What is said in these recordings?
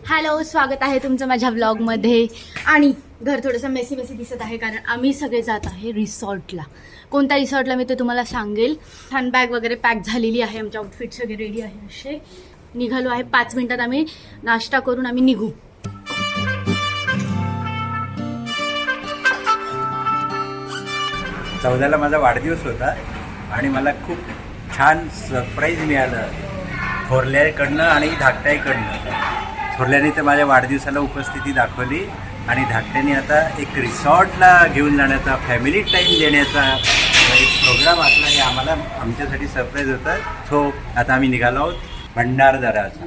Hello, स्वागत आहे तुमचं माझ्या व्लॉगमध्ये. आणि घर थोडंसं मेसी दिसत आहे कारण आम्ही सगळे जात आहे रिसॉर्टला. कोणत्या रिसॉर्टला मी ते तुम्हाला सांगेल. छान बॅग वगैरे पॅक झालेली आहे, आमच्या आउटफिट सगळे रेडी आहे. असे निघालो आहे. 5 मिनिटात आम्ही नाश्ता करून आम्ही निघू. चौदाला माझा वाढदिवस होता आणि मला खूप छान सरप्राईज मिळालं थोरल्याकडनं आणि धाकट्याकडनं. थोरल्याने तर माझ्या वाढदिवसाला उपस्थिती दाखवली आणि धाकट्याने आता एक रिसॉर्टला घेऊन जाण्याचा, फॅमिली टाईम देण्याचा एक प्रोग्राम असला. हे आम्हाला आमच्यासाठी सरप्राईज होतं. सो आता आम्ही निघालो आहोत भंडारदराचा.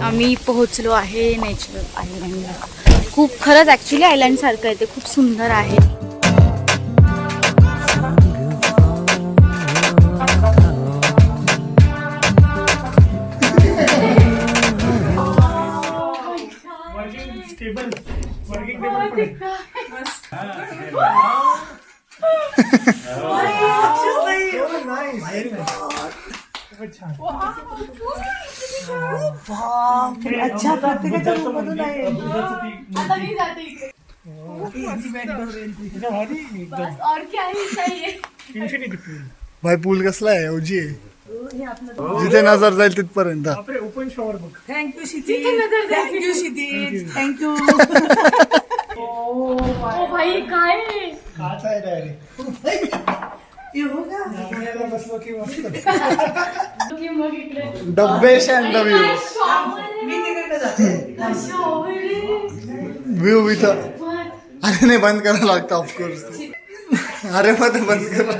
आम्ही पोहोचलो आहे नॅचरल आयलँडला. खूप खरंच ॲक्च्युली आयलँड सारखं आहे ते, खूप सुंदर आहे. अच्छा, प्रत्येकाच्या रूममधून आहे. भाई पूल कसला आहे? ओजी आहे, जिथे नजर जाईल तिथपर्यंत. ओपन शॉवर बघ. Thank you Kshitij, thank you Kshitij, thank you. भाई काय काच आहे डायरेक्ट. डब्बेश अँड द व्ह्यू. व्ह्यू इथं. अरे नाही, बंद करायला लागतं ऑफकोर्स. अरे मग ते बंद करा.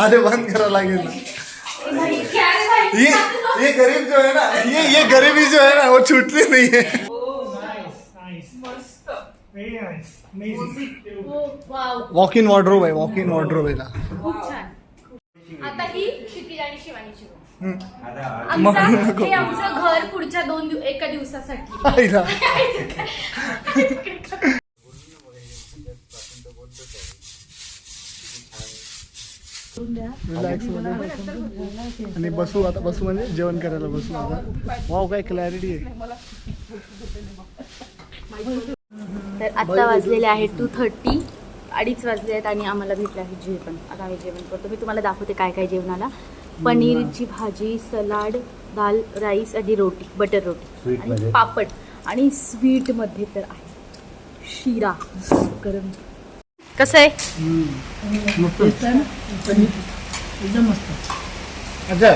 अरे बंद करावं लागेल ना. ये गरीब जो है ना, ये गरीबी जो है ना वो छूटती नहीं है. वॉक इन वॉर्डरोब आहे, वॉक इन वॉर्डरोब आहे. खूप छान. आता ही क्षितिज आणि शिवानीची रूम. मग हे आमचं घर पुढच्या एका दिवसासाठी. रिलॅक्स मध्ये आणि बसू. आता बसू म्हणजे जेवण करायला बसू. आता वाव, काय क्लॅरिटी आहे. तर आता वाजलेले आहे 2:30, 2:30 वाजले आहेत आणि आम्हाला भेटले आहे जेवण. आता आम्ही जेवण करतो. मी तुम्हाला दाखवते काय काय जेवणाला. पनीरची भाजी, सलाड, दाल, राईस आणि रोटी, बटर रोटी आणि पापड. आणि स्वीटमध्ये तर आहे शिरा गरम. कसं आहे? एकदम मस्त. अच्छा,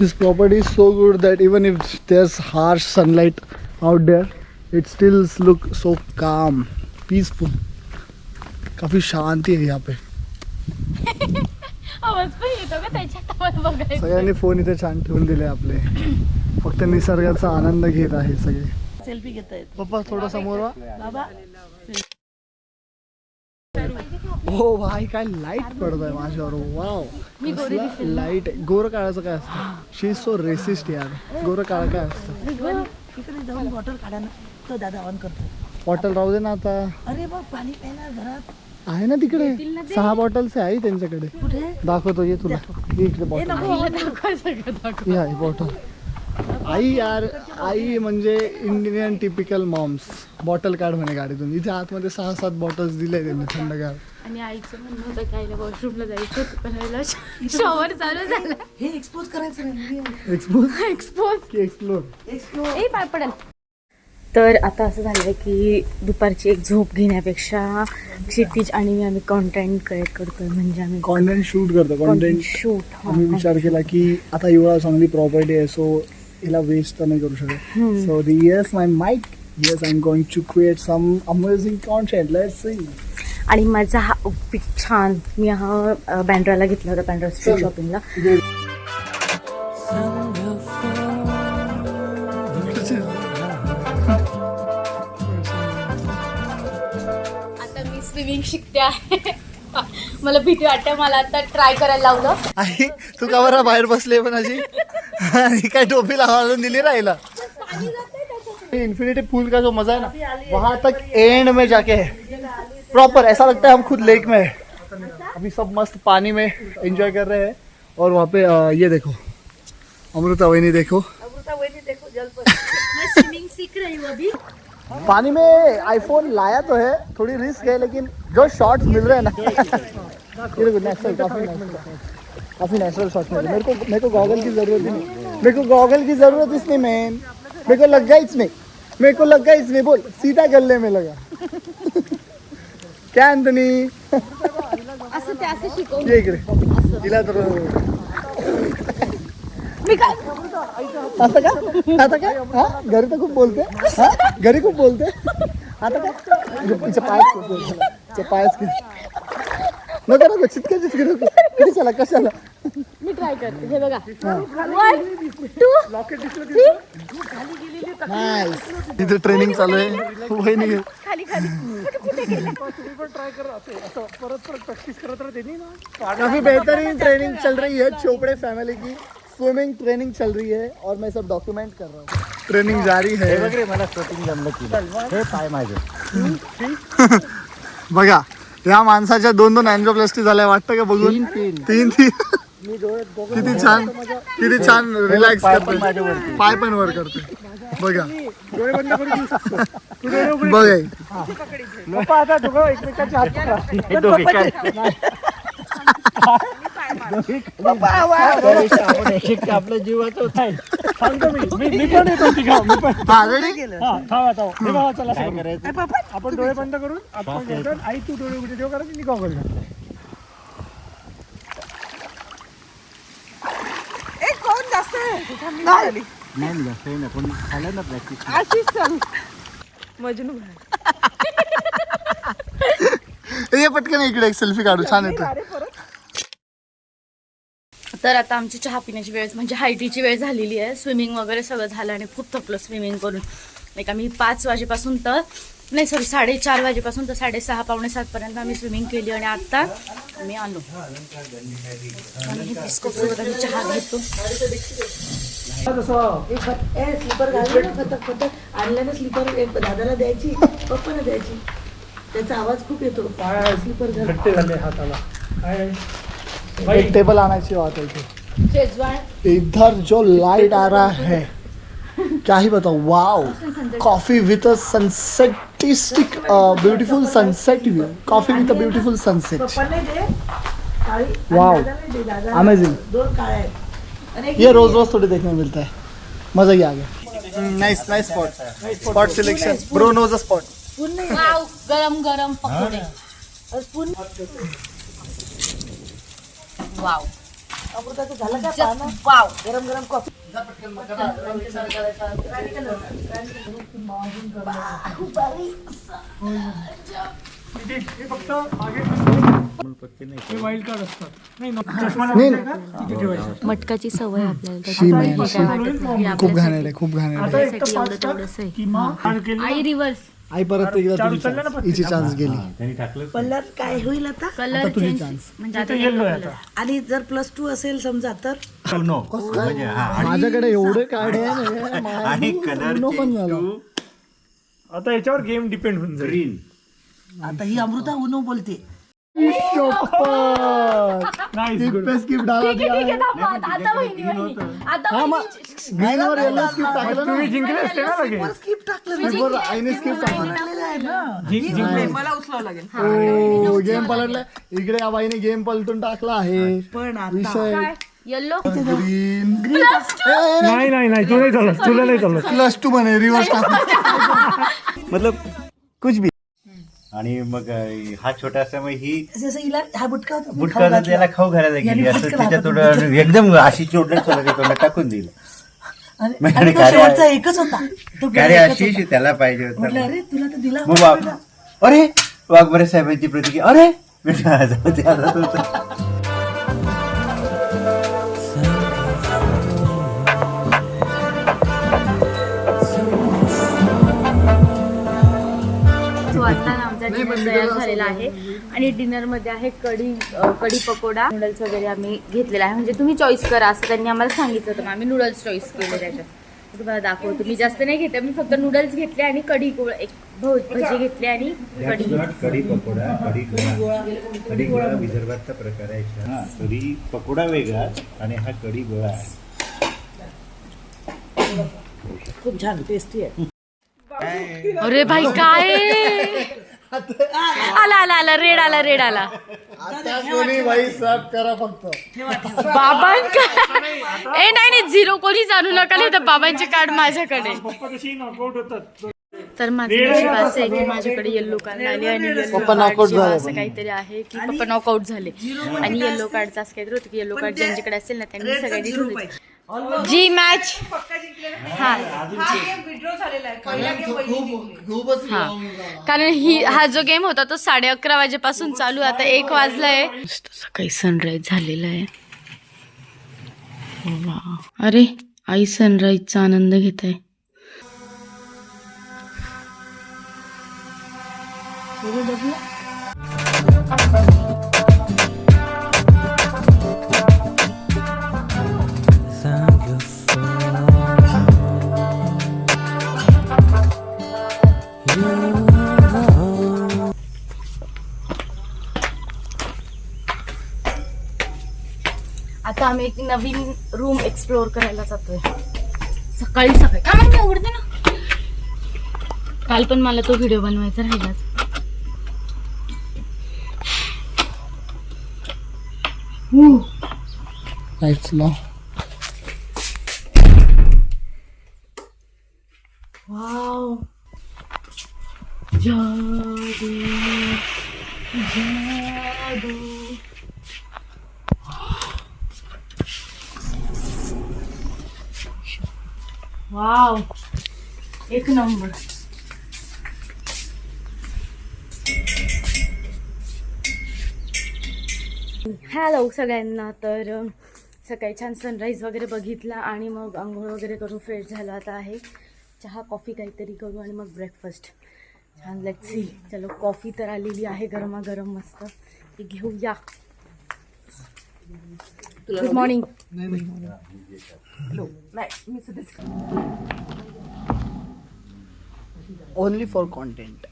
this property is so good that even if there's harsh sunlight out there, it still look so calm, peaceful. काफी शांती आहे यहाँ पे. आवाज पण येतो का त्याच्यात? बघायचं. सगळ्यांनी फोन इथे छान ठेवून दिले आपले. फक्त निसर्गाचा आनंद घेत आहे सगळे. सेल्फी घेता येत. पप्पा थोडं समोर वा. बाबा हो भाई, काय लाईट पडत आहे माझ्यावर. Wow, light. गोरं काळाचं काय असतं? शी इज सो रेसिस्ट यार. गोरं काळ काय असतं? इकडे जाऊन बॉटल काढा ना. तो दादा ऑन करतो. बॉटल राहू दे ना आता. अरे बघ, पाणी प्यायला घरात आहे ना तिकडे. 6 बॉटल्स आहे त्यांच्याकडे. कुठे दाखवतो, ये तुला. ये इकडे बॉटल. ही आहे बॉटल. आई यार, आई म्हणजे इंडियन टिपिकल मॉम्स. बॉटल काढ म्हणे गाडीतून. इथे आतमध्ये 6-7 बॉटल्स दिले त्यांनी थंडगार. आणि आईचं म्हणणं होतं की आईला वॉशरूमला जायचं होतं, पण आईला शॉवर चालू झाला. हे एक्सपोज करायचं नाही. एक्सपोज की एक्सप्लोर. ए पाय पडेल. तर आता असं झालं की दुपारची एक झोप घेण्यापेक्षा क्षितिज आणि आम्ही कॉन्टेंट क्रिएट करतोय. म्हणजे आम्ही कॉन्टेंट शूट करतो. Content shoot. आम्ही विचार केला की आता एवढा चांगली प्रॉपर्टी आहे, सो हिला वेस्ट तर नाही करू शकत. So yes my mic, yes I am going to create some amazing content. Let's see. आणि माझा हा आउटफिट छान. मी हा बँड्राला घेतला होता, बँड्रा स्ट्रीट शॉपिंगला. आता मी स्विमिंग शिकते आहे. मला भीती वाटते. मला आता ट्राय करायला लावलं. आई तू का बरं बाहेर बसले पण अशी? ही काय टोपी लावून दिली राहिला. इन्फिनिटी पूल का जो मजा है ना वहां तक एंड में जाके है प्रॉपर, ऐसा लगता है हम खुद लेक में है. अभी सब मस्त पानी में एंजॉय कर रहे हैं. और वहाँ पे ये देखो अमृता वहिनी देखो मैं स्विमिंग सीख रही हूँ अभी. पानी में आईफोन लाया तो है, थोड़ी रिस्क है, लेकिन जो शॉट्स मिल रहे हैं ना ये देखो नेचुरल, काफी नेचुरल शॉट्स मिल रहे हैं. मेरे को गॉगल की जरूरत ही नहीं, मेरे को गॉगल की जरूरत इसमें मैन. मेरे को लग गया इसमें, बोल सीधा गले में लगा. क्या एंथनी असं ते असं शिकवून ये इकडे तिला तर मी काय आता काय हा घरी तर खूप बोलते, हा घरी खूप बोलते. आता काय तिच्या पायच नको चिटके नको कशाला कशाला. मी ट्राय करते. हे बघा 1 2 नाईस. तिथे ट्रेनिंग चालू आहे. वहिनी खाली खाली कुठे गेला. काफी बेहतरीन ट्रेनिंग चल रही है चोपड़े फैमिली की. स्विमिंग ट्रेनिंग चल रही है और मैं सब डॉक्यूमेंट कर रहा हूँ. ट्रेनिंग जारी है. मला शूटिंग जमलं की हे पाय माझे. बघा या माणसाच्या 2 अँजिओप्लास्टी झाल्या वाटतं का बघून. तीन किती छान रिलॅक्स करते, पाय पण वर करते. बघा आपल्या जीवाचं होत आहे. सांगतो मी पण येतो तिघा. मी पण काय करायचं आपण डोळे बंद करून आपण येतो. आई तू डोळे उघडे ठेव, कारण मी गॉगल घातलाय. कोण जास्त नाही जास्त ना पण झालं ना प्रॅक्टिस. अशीच चालू मजनू. ये पटकन इकडे एक सेल्फी काढू, छान येतो. तर आता आमची चहा पिण्याची वेळ म्हणजे हायटीची वेळ झालेली आहे. स्विमिंग वगैरे सगळं झालं आणि खूप थकलो स्विमिंग करून. लाईक आम्ही 5 वाजेपासून तर नाही 4:30 वाजेपासून तर 6:30 पावणे 7 पर्यंत आम्ही स्विमिंग केली आणि आता आम्ही आलो आणि हे बिस्कुट सोबत आम्ही चहा घेतो. स्लीपर घालून फटक आणलं ना स्लीपर. दादाला द्यायची, पप्पाला द्यायची. त्याचा आवाज खूप येतो. स्लीपर घट्टे झाले हाताला. काय एक टेबल आना चाहिए बात है. शेजवान इधर जो लाइट आ रहा है क्या ही बताऊं. Wow, coffee with a sunsetistic beautiful sunset view. Coffee with a beautiful sunset. पप्पाने दे काळी, वाओ, दादाने दे. दादा अमेजिंग. 2 काळे आहेत. अरे ये रोज रोज थोड़ी देखने में मिलता है. मजा ही आ गया. Nice spot selection. Bro knows a spot. Wow, गरम गरम पकोडे. वाव अमृताचं झालं का? Just wow. गरम कॉफी. फक्त मागे वाईल्ड कार्ड असतात. नाही चष्मा नाही. तिथे ठेवायचं. मटकाची सवय आपल्याला शी त्याच्यामुळे मॅन, हे शी. काय वाटत नाही. खूप घाणेरडे आहे, खूप घाणेरडे आहे. आता एक त्यासाठी एवढं तेवढंच आहे. किंवा केलं आई रिव्हर्स आई परत एकदा चार तुझी उचलल्या ना chance. हिची चान्स गेली. त्यांनी टाकलं पल्ल्यात काय होईल आता? कलर तुझी चेंज chance. म्हणजे आता आता येल्लो आहे yellow आता. आणि जर +2 असेल समजा तर नो म्हणजे हा माझ्याकडे एवढे कार्ड आहे आणि कलर पण झाला. आता याच्यावर गेम डिपेंड होऊन जाईल. ग्रीन. आता ही अमृता उनो बोलते. Nice good. स्किप डाला दिया है. आता वहिनी आता हा मग ग्रीन वर येलो स्किप टाकलं ना. तुम्ही जिंकले असते ना लगेच. स्किप टाकलं. स्किपवर आईने स्किप टाकलं. जिंकले. मला उचलावं लागेल. ओ गेम पलटलाय. इकडे या बाईने गेम पलटून टाकला आहे. पण आता विषय येल्लो ग्रीन नाही तू नाही चालत. तुला नाही चालत. +2 म्हणे रिव्हर्स टाकला. मतलब कुछ भी. आणि मग हा छोटा असल्यामुळे ही जसं हिला हा बुटका होता. बुटका त्याला खाऊ घालायला गेली असं तिच्या थोडं एकदम अशी चोडलं तोंड टाकून दिलं. आणि आणि तो शेवटचा एकच होता. तो अरे अशी त्याला पाहिजे म्हटलं होता. अरे तुला तर दिला मग अरे वाघबरे साहेबांची प्रतिक्रिया. अरे बेटा जाऊ दे, आला होता. तो आता ना आमचा नाही, dinner तयार झालेला आहे. आणि डिनरमध्ये आहे कढी पकोडा, नूडल्स वगैरे आम्ही घेतलेला आहे. म्हणजे तुम्ही चॉईस करा असं त्यांनी आम्हाला सांगितलं होतं. आम्ही नूडल्स चॉईस केले त्याच्यात. तुम्हाला दाखवतो. मी जास्त नाही घेते, मी फक्त नूडल्स घेतले आणि कढी एक भजी घेतली आणि कढी कढी पकोडा, कढी गोळा विदर्भातला प्रकार आहे. हा, कढी पकोडा वेगळा आणि हा कढी गोळा आहे. खूप छान टेस्टी आहे. अरे भाई काय आला रेड आला आता कोणी बाई सर्व करा फक्त. ए नाही 0 कोणी जाणू नका, नाही तर बाबांचे कार्ड माझ्याकडे. पप्पा कशी नॉकआउट होतात. तर माझं नशीब असं आहे की माझ्याकडे येल्लो कार्ड आले आणि येल्लो कार्ड असं काहीतरी आहे की पप्पा नॉकआउट झाले आणि येल्लो कार्डचं असं काहीतरी होतं की येल्लो कार्ड ज्यांच्याकडे असेल ना त्यांनी सगळ्यांनी घेऊन जायचं. जी मॅच हा कारण हा जो गेम होता तो 11:30 वाजेपासून चालू, आता 1 वाजलाय. सकाळी सनराईज झालेला आहे. अरे आई सनराईजचा आनंद घेत आहे. आता आम्ही एक नवीन रूम एक्सप्लोर करायला जातोय. सकाळी का माहिती उघडते ना. काल पण मला तो व्हिडिओ बनवायचा राहिलाच. लाईट्स लाव. वाव जादू जादू. वाव एक नंबर. हॅलो सगळ्यांना. तर सकाळी छान सनराईज वगैरे बघितला आणि मग आंघोळ वगैरे करून फ्रेश झालं. आता आहे चहा कॉफी काहीतरी करू आणि मग ब्रेकफास्ट छान. Let's see. चलो कॉफी तर आलेली आहे गरमागरम मस्त, ती घेऊया. Good morning. Only for content.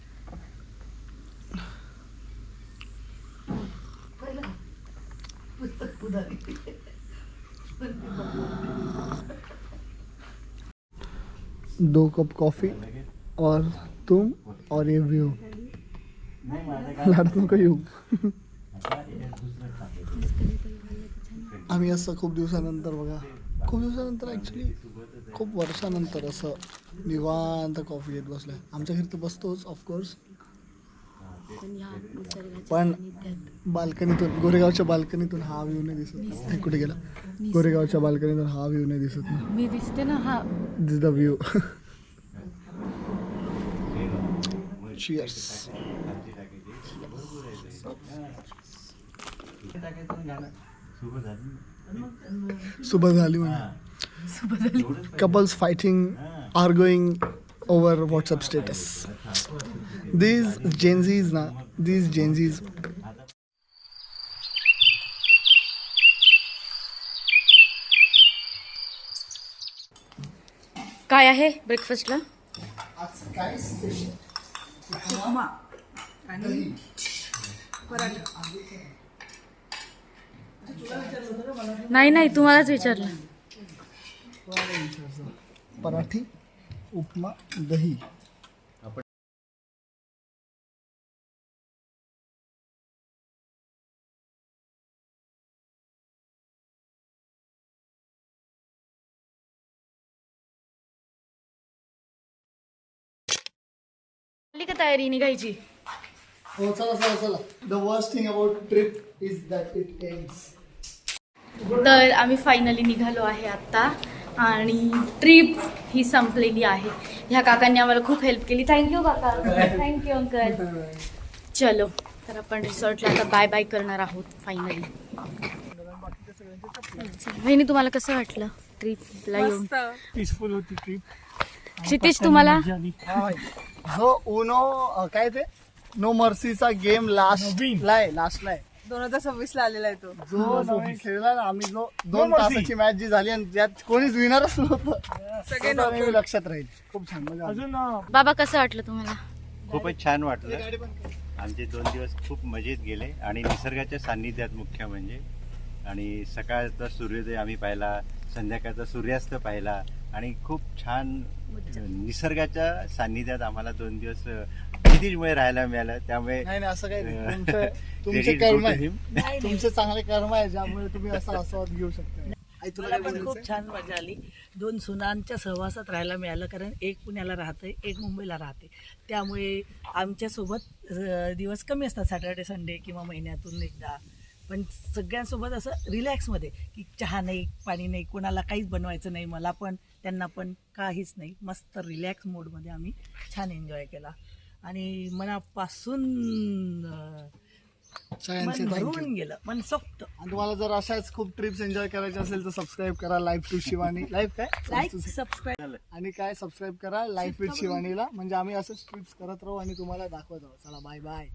दो कप कॉफी और तुम और ये व्यू. लाडत नको येऊ. आम्ही असं खूप दिवसानंतर बघा, खूप दिवसानंतर ॲक्च्युली खूप वर्षानंतर असं निवांत कॉफी घेत बसलोय. आमच्या घरी तर बसतोच ऑफकोर्स, पण बाल्कनीतून, गोरेगावच्या बाल्कनीतून हा व्ह्यू नाही दिसत. हे कुठे गेला? गोरेगावच्या बाल्कनीतून हा व्ह्यू नाही दिसत ना. मी दिसते ना. हा दिस द व्ह्यू. चिअर्स. सुबह झाली म्हणे. Couples fighting, arguing over WhatsApp status. These Gen Zs ना, these Gen Zs. काय आहे ब्रेकफास्टला? आज काय स्पेशल? नाही तुम्हालाच विचारलं. पराठी, उपमा, दही. का तयारी निघायची? हो चला. The worst thing about trip is that it ends. तर आम्ही फायनली निघालो आहे आत्ता आणि ट्रिप ही संपलेली आहे. ह्या काकांनी आम्हाला खूप हेल्प केली. थँक्यू काका. Thank you uncle. चलो तर आपण रिसॉर्टला आता बाय बाय करणार आहोत फायनली. बहिणी तुम्हाला कसं वाटलं ट्रिपला येऊन? पीसफुल होती ट्रिप. क्षितिज तुम्हाला? जो उनो काय ते नो मर्सीचा गेम लास्टला आहे 2026 ला आलेला आहे तो. जो नवीन खेळला ना आम्ही, जो 2 तासाची मॅच जी झाली आणि त्यात कोणीच विनरच नव्हतं, सगळे तो नेहमी लक्षात राहील. खूप छान मजा आली. अजून बाबा कसं वाटलं तुम्हाला? खूपच छान वाटलं. आमचे 2 दिवस खूप मजेत गेले आणि निसर्गाच्या सान्निध्यात मुख्य म्हणजे. आणि सकाळचा सूर्योदय आम्ही पाहिला, संध्याकाळचा सूर्यास्त पाहिला आणि खूप छान निसर्गाच्या सान्निध्यात आम्हाला 2 दिवस क्षितिजमुळे राहायला मिळालं. त्यामुळे नाही नाही, असं काही नाही. तुमचे credit कर्म go to आहे, him. तुमचे चांगले कर्म आहे ज्यामुळे तुम्ही असा आस्वाद घेऊ शकता. आई तुला मला काय पण बोलायचं? खूप छान मजा आली. 2 सुनांच्या सहवासात राहायला मिळालं, कारण एक पुण्याला राहते, एक मुंबईला राहते. त्यामुळे आमच्यासोबत दिवस कमी असतात, सॅटर्डे संडे किंवा महिन्यातून एकदा. पण सगळ्यांसोबत असं रिलॅक्समध्ये, की चहा नाही, पाणी नाही, कोणाला काहीच बनवायचं नाही, मला पण त्यांना पण काहीच नाही. मस्त रिलॅक्स मोडमध्ये आम्ही छान एन्जॉय केला आणि मनापासून सगळ्यांचे मन थँक्यू. भरून गेलं, मन सोक्त. आणि तुम्हाला जर अशाच खूप ट्रिप्स एन्जॉय करायच्या असेल तर सबस्क्राईब करा लाईफ टू शिवानी. लाईफ काय लाईक सबस्क्राईब आणि काय सबस्क्राईब करा लाईफ विथ शिवानीला. म्हणजे आम्ही असंच ट्रिप्स करत राहू आणि तुम्हाला दाखवत राहू. चला बाय बाय.